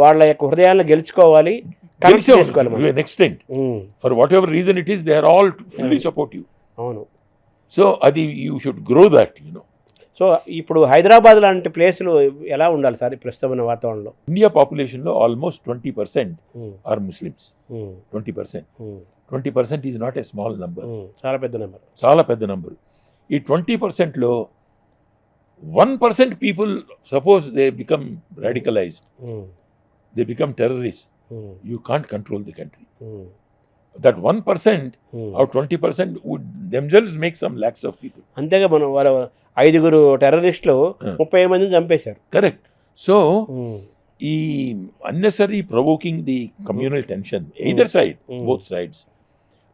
వాళ్ళ యొక్క హృదయాలను గెలుచుకోవాలి. Extent for whatever reason it is, they are all fully supportive. అవును. సో అది you should grow that, you know. So ఇప్పుడు హైదరాబాద్ లాంటి ప్లేసులు ఎలా ఉండాలి సార్ ఈ ప్రస్తుతమైన వాతావరణంలో? ఇండియా పాపులేషన్లో almost 20% are Muslims. 20% is not a small number. చాలా పెద్ద నెంబర్. ఈ 20%లో 1% people suppose they become radicalized, they become terrorist, you can't control the country. That 1% or 20% would themselves make some lakhs of people. అంతేగా మనం వాళ్ళ 5 టెర్రరిస్టులు 30 మందిని చంపేశారు. కరెక్ట్. సో ఈ unnecessary provoking the communal tension, either side, both sides,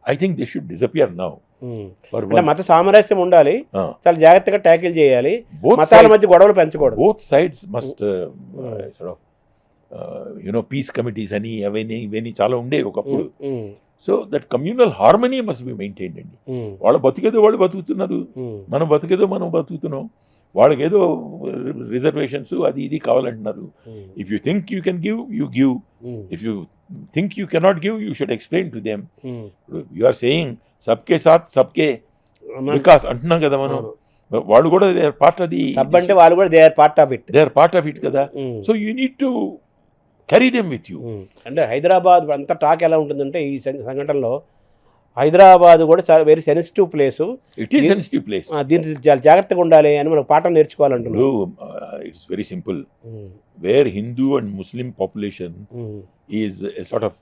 I think they should disappear now. For అంటే మత సామరస్యం ఉండాలి, చాలా జాగ్రత్తగా ట్యాకిల్ చేయాలి, both మతాల sides, మధ్య గొడవలు పెంచకూడదు. both sides must sort of peace committees అని అవన్నీ ఇవన్నీ చాలా ఉండేవి ఒకప్పుడు. So that communal harmony must be maintained అండి. వాళ్ళు బతికేదో వాళ్ళు బతుకుతున్నారు, మనం బతికేదో మనం బతుకుతున్నాం. వాళ్ళకేదో రిజర్వేషన్స్ అది ఇది కావాలంటున్నారు. If you think you can give, you give. If you think you cannot give, you should explain to them. You are saying సబ్కే సాత్ సబ్కే వికాస్ అంటున్నాం కదా మనం. వాళ్ళు కూడా they are part of the సబ్ అంటే వాళ్ళు కూడా they are part of it. They are part of it కదా. So you need to carry them with you. అంటే హైదరాబాద్ అంతా టాక్ ఎలా ఉంటుందంటే ఈ సంఘటనలో హైదరాబాద్ కూడా చాలా very sensitive place. It is sensitive place. దీనికి చాలా జాగ్రత్తగా ఉండాలి అని మనకు పాఠం నేర్చుకోవాలంటున్నారు. It's very simple. Where Hindu and Muslim population is sort of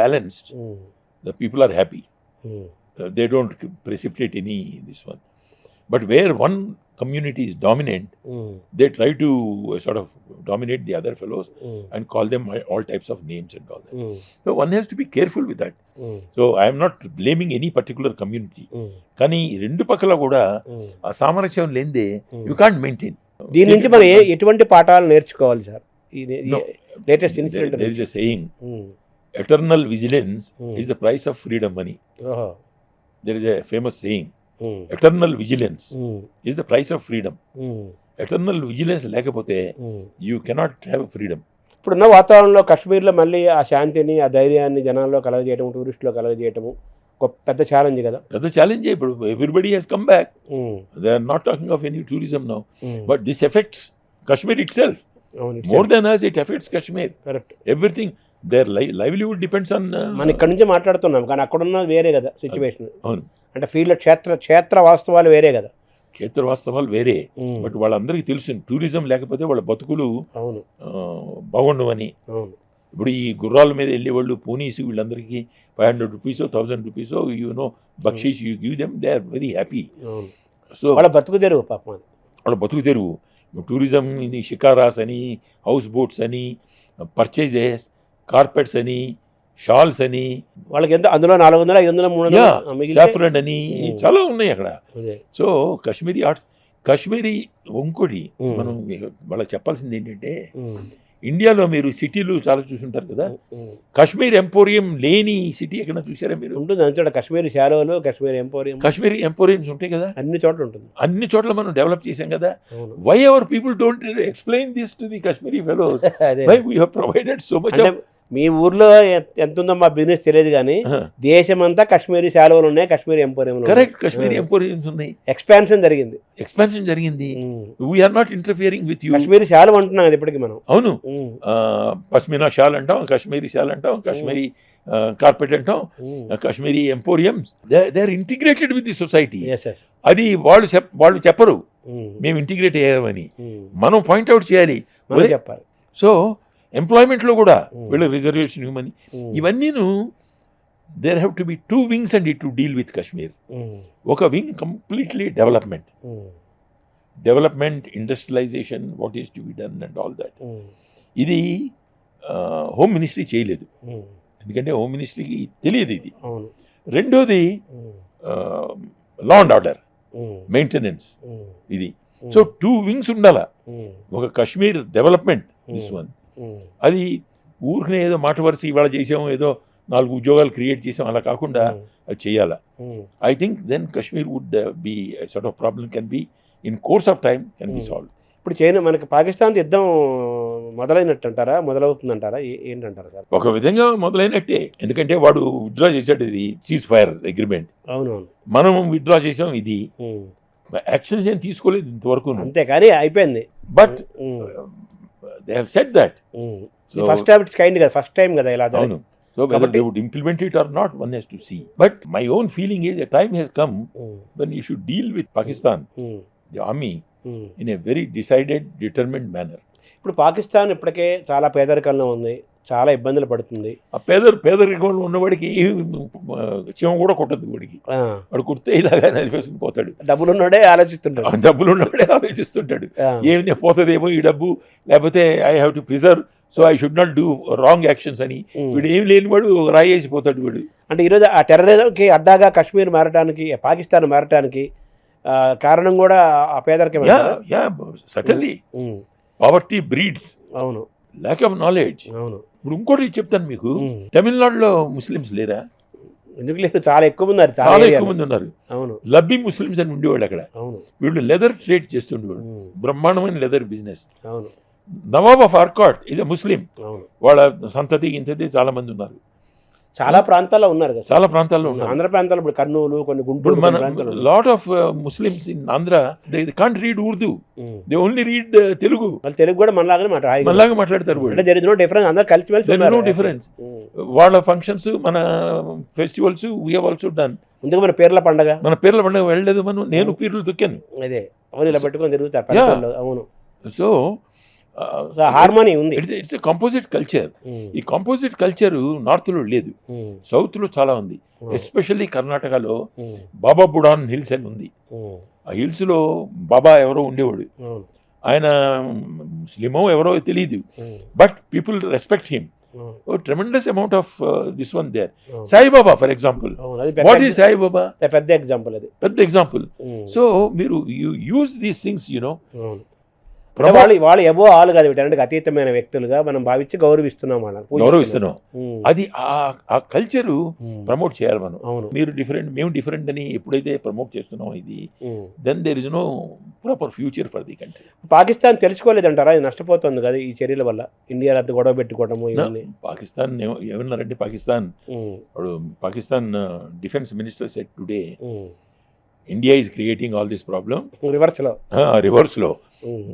balanced, the people are happy. They don't precipitate any this one. But where one community is dominant, they try to sort of dominate the other fellows and call them all types of names and all that. So one has to be careful with that. So I am not blaming any particular community. కానీ రెండు పక్కల కూడా ఆ సామరస్యం లేనిదే you can't maintain. దీని నుంచి మనం ఎటువంటి పాఠాలు నేర్చుకోవాలి సార్? ఈ latest incident there is a saying, eternal vigilance is the price of freedom money. There is a famous saying, eternal vigilance is the price of freedom. Eternal vigilance లేకపోతే you cannot have freedom. ఇప్పుడున్న వాతావరణంలో కాశ్మీర్లో మళ్ళీ ఆ శాంతిని, ఆ ధైర్యాన్ని జనాల్లో కలగజేయటం, టూరిస్టులో కలగజేయటము ఒక పెద్ద ఛాలెంజ్ కదా. పెద్ద ఛాలెంజ్. ఇప్పుడు everybody has come back. They are not talking of any tourism now, but this effects Kashmir itself. More than us it effects Kashmir. Correct. Everything their livelihood depends on. మనం ఇక్కడ నుంచి మాట్లాడుతున్నాం కానీ అక్కడున్న వేరే కదా సిచ్యువేషన్. అవును. అంటే ఫీల్డ్ క్షేత్ర వాస్తవాలు వేరే కదా. క్షేత్ర వాస్తవాలు వేరే. బట్ వాళ్ళందరికీ తెలుసు టూరిజం లేకపోతే వాళ్ళ బతుకులు అవును బాగుండవని. అవును. ఇప్పుడు ఈ గుర్రాల మీద వెళ్ళే వాళ్ళు పూనీస్ వీళ్ళందరికీ 500 రూపీస్ 1000 రూపీస్ బక్షీష్ you give them, they are very happy. So వాళ్ళ బతుకు తెరువు పాపం అది. వాళ్ళ బతుకు తెరువు. టూరిజం ఇది షికారాస్ అని, హౌస్ బోట్స్ అని, పర్చేజెస్, కార్పెట్స్ అని, షాల్స్ అని, వాళ్ళకి ఎంత అందులో 400 500 300 సాఫ్రన్ అని చాలా ఉన్నాయి అక్కడ. సో కాశ్మీరీ ఆర్ట్స్, కాశ్మీరీ ఇంకోటి మనం వాళ్ళకి చెప్పాల్సింది ఏంటంటే, ఇండియాలో మీరు సిటీలు చాలా చూసుంటారు కదా, కాశ్మీర్ ఎంపోరియం లేని సిటీ ఎక్కడ చూసారా మీరు? ఉంటుంది అంతే. కాశ్మీరీ శాలోలు, కాశ్మీరీ ఎంపోరియంస్ ఉంటాయి కదా, అన్ని చోట్ల ఉంటుంది. అన్ని చోట్ల మనం డెవలప్ చేసాం కదా. Why our people don't explain this to the Kashmiri fellows? Why we have provided so much. మీ ఊర్లో ఎంత ఉందో మా బిజినెస్ తెలియదు కానీ దేశమంతా కాశ్మీరీ శాలువలు ఉన్నాయి, Kashmiri emporium. Correct, Kashmiri emporiums ఉన్నాయి. ఎక్స్పాన్షన్ జరిగింది. We are not interfering with you. Kashmiri శాలు అంటున్నాం అది ఇప్పటికి మనం. అవును, పష్మినా షాల్ అంటాం, కాశ్మీరీ షాల్ అంటాం, కాశ్మీరీ కార్పెట్ అంటాం, Kashmiri emporiums. They are integrated with the society. అది వాళ్ళు చెప్పరు మేము ఇంటిగ్రేట్ అయ్యామని. మనం పాయింట్అవుట్ చేయాలి, చెప్పాలి. సో ఎంప్లాయ్మెంట్లో కూడా వీళ్ళ రిజర్వేషన్ ఇవ్వమని. ఇవన్నీను there have to be 2 wings and to deal with Kashmir. ఒక wing completely development, industrialization, what is to be done and all that. ఇది హోమ్ మినిస్ట్రీ చేయలేదు, ఎందుకంటే హోమ్ మినిస్ట్రీకి తెలియదు ఇది. రెండోది లా అండ్ ఆర్డర్, మెయింటెనెన్స్ ఇది. సో 2 wings ఉండాలా. ఒక కాశ్మీర్ డెవలప్మెంట్, దిస్ వన్. అది ఊరికనే ఏదో మాట వరుస ఇవాళ చేసాము, ఏదో 4 ఉద్యోగాలు క్రియేట్ చేసాం అలా కాకుండా అది చేయాలా. I think then Kashmir would be sort of problem can be in course of time can be solve. ఇప్పుడు చైనా మనకి పాకిస్తాన్ యుద్ధం మొదలైనట్టు మొదలవుతుందంటారా, ఏంటంటారు సార్? ఒక విధంగా మొదలైనట్టే, ఎందుకంటే వాడు విత్డ్రా చేశాడు ఇది సీజ్ ఫైర్ అగ్రిమెంట్. అవునవును. మనం విత్డ్రా చేసాం, ఇది యాక్షన్స్ ఏం తీసుకోలేదు ఇంతవరకు. అంతే కానీ అయిపోయింది. But they have said that. First time it's kind కదా, first time కదా ఇలా. అవును. So whether they would implement it or not, one has to see. But my own feeling is a time has come when you should deal with Pakistan, the army, in a very decided, determined manner. ఇప్పుడు పాకిస్తాన్ ఇప్పటికే చాలా పేదరికంలో ఉంది, చాలా ఇబ్బందులు పడుతుంది. ఆ పేదరికంలో ఉన్నవాడికి చీమ కూడా కొట్టదు వాడికి. వాడు కుడితే ఇలాగా నలిపేసుకుని పోతాడు. డబ్బులు ఉన్నాడే ఆలోచిస్తుంటాడు. డబ్బులు ఉన్నవాడే ఆలోచిస్తుంటాడు, ఏమి పోతుందేమో ఈ డబ్బు, లేకపోతే I have to preserve, so I should not do wrong actions అని. వీడు ఏం లేనివాడు రాయేసిపోతాడు వీడు. అంటే ఈరోజు ఆ టెర్రరిజంకి అడ్డాగా కాశ్మీర్ మారటానికి, పాకిస్తాన్ మారటానికి కారణం కూడా ఆ పేదరికం. Suddenly poverty breeds. అవును, ల్యాక్ ఆఫ్ నాలెడ్జ్. అవును. ఇప్పుడు ఇంకోటి చెప్తాను మీకు, తమిళనాడులో ముస్లిమ్స్ లేరా? ఎందుకు లేదు, చాలా ఎక్కువ ఉన్నారు. చాలా ఎక్కువ మంది ఉన్నారు. అవును, లబ్బీ ముస్లిమ్స్ అని ఉండేవాళ్ళు అక్కడ. అవును. వీళ్ళు లెదర్ ట్రేడ్ చేస్తుండేవాడు, బ్రహ్మాండమైన లెదర్ బిజినెస్. అవును. నవాబ్ ఆఫ్ ఆర్కాట్ ఇది ముస్లిం. అవును. వాళ్ళ సంతతి ఇంతది చాలా మంది ఉన్నారు. చాలా ప్రాంతాల్లో ఉన్నారు కదా, చాలా ప్రాంతాల్లో ఉన్నారు. ఆంధ్ర ప్రాంతాల్లో ఇప్పుడు కర్నూలు, కొన్ని గుంటూరు మన lot of Muslims in Andhra they can't read Urdu, they only read Telugu. వాళ్ళు తెలుగు కూడా మనలాగానే మనలాగా మాట్లాడతారు. అందరూ కలిసి నో డిఫరెన్స్. వాళ్ళ ఫంక్షన్స్, మన festivals we have also done. ముందుగా మన పేర్ల పండగ వెళ్ళలేదు మనం. నేను పీర్లు తొక్కాను. అదే, అవును, ఇలా పట్టుకొని తిరుగుతారు. అవును. సో హార్మోనీ ఉంది. It's a composite culture. ఈ కంపోజిట్ కల్చర్ నార్త్లో లేదు, సౌత్లో చాలా ఉంది. ఎస్పెషల్లీ కర్ణాటకలో బాబా బుడాన్ హిల్స్ అని ఉంది. ఆ హిల్స్లో బాబా ఎవరో ఉండేవాడు. ఆయన ముస్లిమో ఎవరో తెలియదు, but people respect him. Tremendous amount of this one there. Saibaba for example, what is Saibaba? పెద్ద ఎగ్జాంపుల్, అది పెద్ద ఎగ్జాంపుల్. సో మీరు యూజ్ దీస్ థింగ్స్, వాళ్ళు ఎవో ఆలు కాదు, వీటన్నిటికి అతీతమైన వ్యక్తులుగా మనం భావించి గౌరవిస్తున్నాం. అది ఆ కల్చరు ప్రమోట్ చేయాలి మనం. మీరు డిఫరెంట్, మేము డిఫరెంట్ అని ఎప్పుడైతే ప్రమోట్ చేస్తున్నాం ఇది, then there is no proper future for the country. Pakistan తెలుసుకోలేదంటారా, ఇది నష్టపోతుంది కదా ఈ చర్యల వల్ల? ఇండియా రద్దు గొడవ పెట్టుకోవడము ఇవన్నీ. పాకిస్తాన్ ఏమన్నారంటే, Pakistan defence minister said today, India is creating all this problem. Reverse law.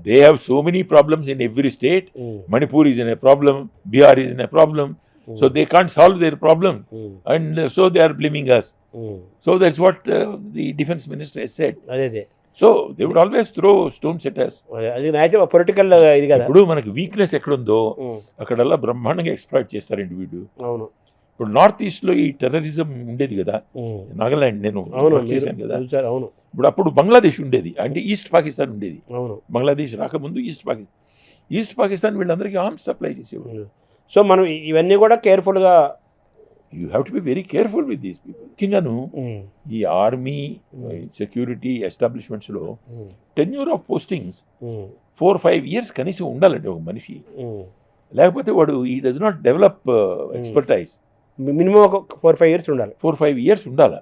They have so many problems in every state. Manipur is in a problem. Bihar is in a problem. So they can't solve their problem. And so they are blaming us. So that's what the defense minister has said. So they would always throw stones at us. Political ఇది కదా. ఇప్పుడు మనకి weakness ఎక్కడుందో అక్కడల్లా బ్రహ్మాండంగా exploit చేస్తారండి వీడు. అవును. ఇప్పుడు నార్త్ ఈస్ట్లో ఈ టెర్రరిజం ఉండేది కదా, నాగాలాండ్ నేను చేశాను కదా. అవును. అప్పుడు బంగ్లాదేశ్ ఉండేది, అంటే ఈస్ట్ పాకిస్తాన్ ఉండేది. అవును. బంగ్లాదేశ్ రాకముందు ఈస్ట్ పాకిస్తాన్ వీళ్ళందరికీ ఆర్మ్స్ సప్లై చేసేవాళ్ళు. సో మనం ఇవన్నీ కూడా కేర్ఫుల్గా, you have to be very careful with these people. ముఖ్యంగాను ఈ ఆర్మీ, సెక్యూరిటీ ఎస్టాబ్లిష్మెంట్స్లో టెన్యూర్ ఆఫ్ పోస్టింగ్స్ 4-5 years కనీసం ఉండాలండి ఒక మనిషి. లేకపోతే వాడు ఈ does not develop expertise. Minimum ఒక 4-5 years ఉండాలి. 4-5 years ఉండాలి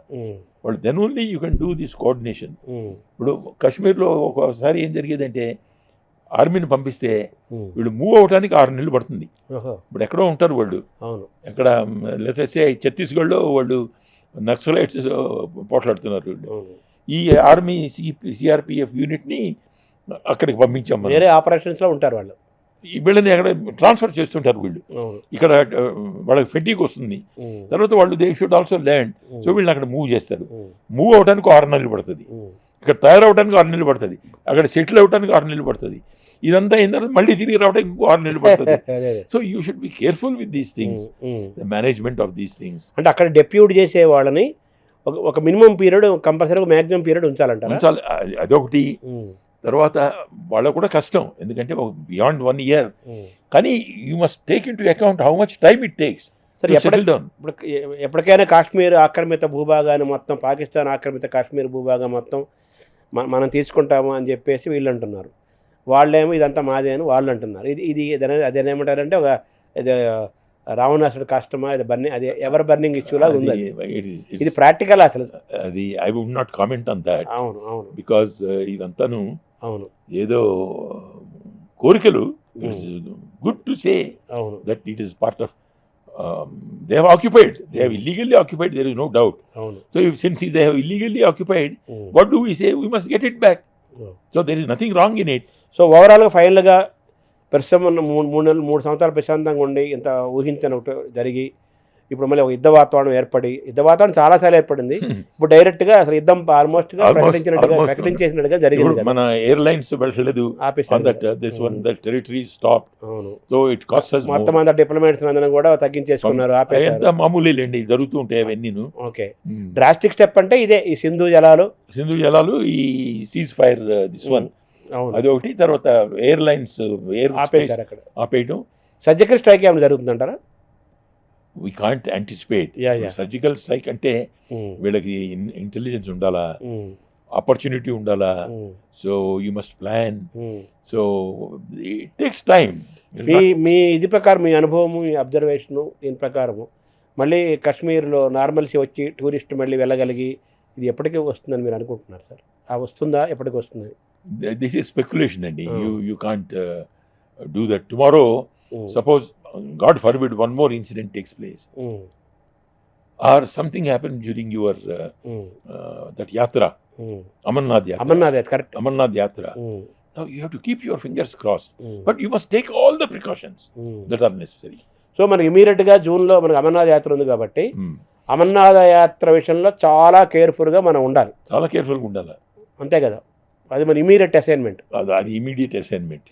వాళ్ళు. Then only you can do this coordination. ఇప్పుడు కాశ్మీర్లో ఒకసారి ఏం జరిగేదంటే, ఆర్మీని పంపిస్తే వీళ్ళు మూవ్ అవడానికి 6 నెలలు పడుతుంది. ఇప్పుడు ఎక్కడో ఉంటారు వాళ్ళు. ఎక్కడ లేకపోతే ఛత్తీస్గఢ్లో వాళ్ళు నక్సలైట్స్ పోట్లాడుతున్నారు వీళ్ళు. ఈ ఆర్మీ సిఆర్పిఎఫ్ యూనిట్ని అక్కడికి పంపించాం. వేరే ఆపరేషన్స్లో ఉంటారు వాళ్ళు. వీళ్ళని అక్కడ ట్రాన్స్ఫర్ చేస్తుంటారు వీళ్ళు. ఇక్కడ వాళ్ళకి ఫెటీక్ వస్తుంది, తర్వాత వాళ్ళు they should also land. So వీళ్ళని అక్కడ మూవ్ చేస్తారు. మూవ్ అవడానికి 6 నెలలు పడుతుంది, ఇక్కడ తయారవడానికి 6 నెలలు పడుతుంది, అక్కడ సెటిల్ అవడానికి 6 నెలలు పడుతుంది. ఇదంతా అయిన తర్వాత మళ్ళీ తిరిగి రావడానికి ఇంకో 6 నెలలు పడుతుంది. So you should be careful with these things, the management of these things. అంటే అక్కడ డెప్యూట్ చేసే వాళ్ళని ఒక మినిమం పీరియడ్, కంపల్సరీ ఒక మ్యాక్సిమం పీరియడ్ ఉంచాలి. అదొకటి. తర్వాత వాళ్ళకు కూడా కష్టం, ఎందుకంటే బియాండ్ 1 year. కానీ you must take in to account how much time it takes. ఎప్పటికైనా కాశ్మీర్ ఆక్రమిత భూభాగాన్ని మొత్తం, పాకిస్తాన్ ఆక్రమిత కాశ్మీర్ భూభాగం మొత్తం మనం తీసుకుంటాము అని చెప్పేసి వీళ్ళు అంటున్నారు. వాళ్ళేమో ఇదంతా మాదే అని వాళ్ళు అంటున్నారు. ఇది అదేనేమంటారంటే ఒక రావణాసుడు కష్టమా, అది ఎవర్ బర్నింగ్ ఇష్యూలా ఉంది. ఇది ప్రాక్టికల్ అసలు. అది I would not comment on that. అవును, అవును. బికాజ్ ఇదంతాను అవును ఏదో కోరికలు. Good to say that it is part of they have occupied, they have illegally occupied, there is no doubt. So since they have illegally occupied, what do we say? We must get it back. So there is nothing wrong in it. So ఓవరాల్గా ఫైనల్గా ప్రస్తుతం 3 సంవత్సరాలు ప్రశాంతంగా ఉండి ఇంత ఊహించని ఒకటి జరిగి ఇప్పుడు మళ్ళీ ఒక యుద్ధ వాతావరణం ఏర్పడి యుద్ధ వాతావరణం చాలాసార్లు ఏర్పడింది. ఇప్పుడు డైరెక్ట్గా అసలు యుద్ధం ఆల్మోస్ట్గా ప్రకటించేసినట్టుగా జరిగింది ఇప్పుడు కదా. మన ఎయిర్లైన్స్ వెళ్ళలేదు ఆపేసారు on that this one the territory stopped, అవును. so it costs us more. మొత్తం అంతా డిప్లొమాట్స్ అందరం కూడా తగ్గించేసుకున్నారు, ఆపేశారు. ఎంత మామూలేండి జరుగుతూ ఉంటాయి అవన్నీను. ఓకే, డ్రాస్టిక్ స్టెప్ అంటే ఇదే ఈ సింధు జలాలు, సింధు జలాలు, ఈ సీజ్ ఫైర్ దిస్ వన్, అవును, అది ఒకటి. తర్వాత ఎయిర్లైన్స్ ఆపేశారు అక్కడ. ఆపేయడం. సర్జికల్ స్ట్రైక్ ఏమైనా జరుగుతుందంటారా? We can't anticipate. Surgical strike అంటే వీళ్ళకి ఇంటెలిజెన్స్ ఉండాలా, ఆపర్చునిటీ ఉండాలా, so you must plan, so it takes time. మీ ఇది ప్రకారం, మీ అనుభవము, మీ అబ్జర్వేషను దీని ప్రకారము మళ్ళీ కాశ్మీర్లో నార్మల్సీ వచ్చి టూరిస్ట్ మళ్ళీ వెళ్ళగలిగి ఇది ఎప్పటికీ వస్తుందని మీరు అనుకుంటున్నారు సార్? వస్తుందా, ఎప్పటికి వస్తుంది? దిస్ ఈస్ స్పెక్యులేషన్ అండి. You can't do that. Tomorrow suppose God forbid one more incident takes place, or something happened during your that yatra, Amarnath yatra. Amarnath, correct. Amarnath yatra. Now you have to keep your fingers crossed, but you must take all the precautions that are necessary. So మనకి ఇమీడియట్గా జూన్లో మనకి అమర్నాథ్ యాత్ర ఉంది కాబట్టి అమర్నాథ్ యాత్ర విషయంలో చాలా కేర్ఫుల్గా మనం ఉండాలి, చాలా కేర్ఫుల్గా ఉండాలి, అంతే కదా. అది మన ఇమీడియట్ అసైన్మెంట్. అది immediate assignment.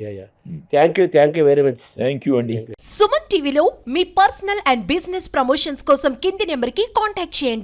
Thank you very much. Thank you అండి. సుమన్ టీవీలో మీ పర్సనల్ అండ్ బిజినెస్ ప్రమోషన్స్ కోసం కింది నెంబర్కి కాంటాక్ట్ చేయండి.